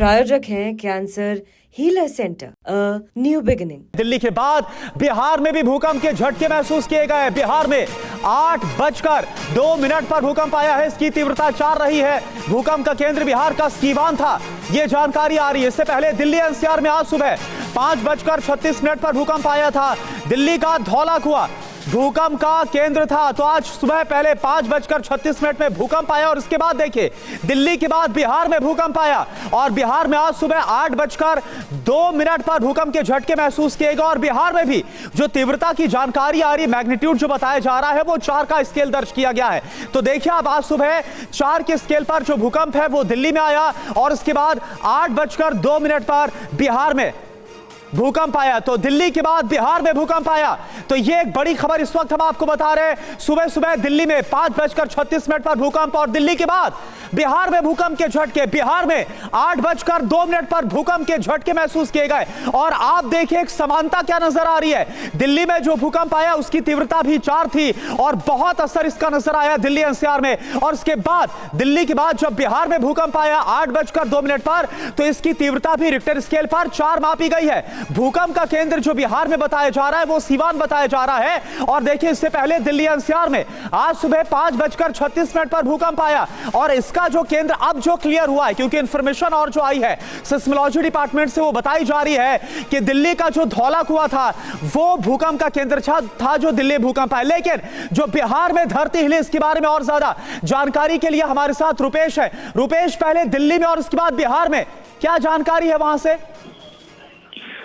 प्रायोजक हैं cancer healer centre, new beginning. Delhi के बाद बिहार में भी भूकंप के झटके महसूस किए गए। बिहार में 8:02 पर भूकंप आया है। इसकी तीव्रता 4 रही है। भूकंप का केंद्र बिहार का सीवान था, यह जानकारी आ रही है। इससे पहले दिल्ली एनसीआर में आज सुबह 5:36 पर भूकंप आया था। दिल्ली का धौला कुआं भूकंप का केंद्र था। तो आज सुबह पहले 5:36 में भूकंप आया और इसके बाद देखिए दिल्ली के बाद बिहार में भूकंप आया और बिहार में आज सुबह 8:02 पर भूकंप के झटके महसूस किए गए। और बिहार में भी जो तीव्रता की जानकारी आ रही है, मैग्नीट्यूड जो बताया जा रहा है वो 4 का स्केल दर्ज किया गया है। तो देखिए अब आज सुबह 4 के स्केल पर जो भूकंप है वो दिल्ली में आया और इसके बाद 8:02 पर बिहार में भूकंप आया। तो दिल्ली के बाद बिहार में भूकंप आया। तो ये एक बड़ी खबर इस वक्त हम आपको बता रहे हैं। सुबह सुबह दिल्ली में 5:36 पर भूकंप और दिल्ली के बाद बिहार में भूकंप के झटके। बिहार में 8:02 पर भूकंप के झटके महसूस किए गए। और आप देखिए एक समानता क्या नजर आ रही है। दिल्ली में जो भूकंप आया उसकी तीव्रता भी 4 थी और बहुत असर इसका नजर आया दिल्ली एनसीआर में। और उसके बाद दिल्ली के बाद जब बिहार में भूकंप आया 8:02 पर, तो इसकी तीव्रता भी रिक्टर स्केल पर 4 मापी गई है। भूकंप का केंद्र जो बिहार में बताया जा रहा है वो सीवान बताया जा रहा है। और देखिए इससे पहले दिल्ली एनसीआर में आज सुबह 5:36 पर भूकंप आया और इसका जो केंद्र अब जो क्लियर हुआ है, क्योंकि इंफॉर्मेशन और जो आई है सिस्मोलॉजी डिपार्टमेंट से वो बताई जा रही है कि दिल्ली का जो धौला कुआं था वो भूकंप का केंद्र था जो दिल्ली भूकंप है। लेकिन जो बिहार में धरती हिली इसके बारे में और ज्यादा जानकारी के लिए हमारे साथ रुपेश है। रुपेश, पहले दिल्ली में और उसके बाद बिहार में क्या जानकारी है वहां से?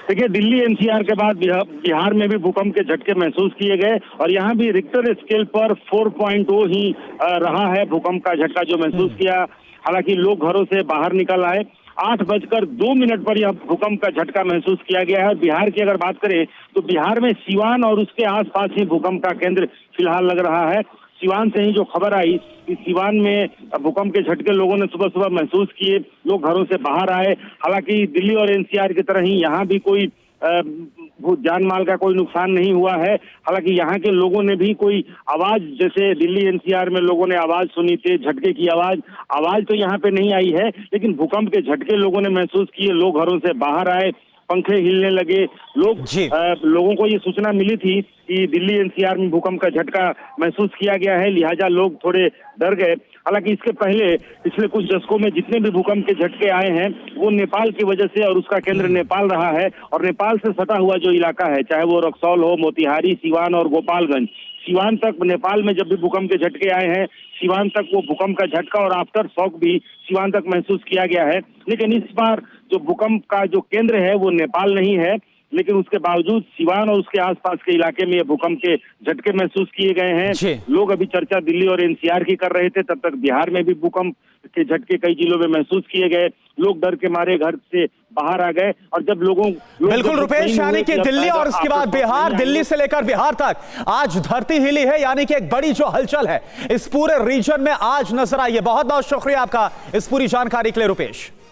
देखिए, दिल्ली एनसीआर के बाद बिहार में भी भूकंप के झटके महसूस किए गए और यहाँ भी रिक्टर स्केल पर 4.0 ही रहा है भूकंप का झटका जो महसूस किया। हालांकि लोग घरों से बाहर निकल आए। 8:02 पर यह भूकंप का झटका महसूस किया गया है। और बिहार की अगर बात करें तो बिहार में सीवान और उसके आसपास ही भूकंप का केंद्र फिलहाल लग रहा है। सीवान से ही जो खबर आई कि सीवान में भूकंप के झटके लोगों ने सुबह सुबह महसूस किए, लोग घरों से बाहर आए। हालांकि दिल्ली और एनसीआर की तरह ही यहाँ भी कोई जान माल का कोई नुकसान नहीं हुआ है। हालांकि यहाँ के लोगों ने भी कोई आवाज, जैसे दिल्ली एनसीआर में लोगों ने आवाज सुनी थी, झटके की आवाज तो यहाँ पे नहीं आई है, लेकिन भूकंप के झटके लोगों ने महसूस किए। लोग घरों से बाहर आए, पंखे हिलने लगे। लोगों को ये सूचना मिली थी कि दिल्ली एनसीआर में भूकंप का झटका महसूस किया गया है, लिहाजा लोग थोड़े डर गए। हालांकि इसके पहले पिछले कुछ दशकों में जितने भी भूकंप के झटके आए हैं वो नेपाल की वजह से, और उसका केंद्र नेपाल रहा है। और नेपाल से सटा हुआ जो इलाका है, चाहे वो रक्सौल हो, मोतिहारी, सीवान और गोपालगंज, सीवान तक नेपाल में जब भी भूकंप के झटके आए हैं, सीवान तक वो भूकंप का झटका और आफ्टर शॉक भी सीवान तक महसूस किया गया है। लेकिन इस बार जो भूकंप का जो केंद्र है वो नेपाल नहीं है, लेकिन उसके बावजूद सीवान और उसके आसपास के इलाके में ये भूकंप के झटके महसूस किए गए हैं। लोग अभी चर्चा दिल्ली और एनसीआर की कर रहे थे, तब तक बिहार में भी भूकंप के झटके कई जिलों में महसूस किए गए। लोग डर के मारे घर से बाहर आ गए। और जब बिल्कुल रुपेश, यानी कि दिल्ली और उसके बाद बिहार, दिल्ली से लेकर बिहार तक आज धरती हिली है, यानी कि एक बड़ी जो हलचल है इस पूरे रीजन में आज नजर आई है। बहुत बहुत शुक्रिया आपका इस पूरी जानकारी के लिए रुपेश।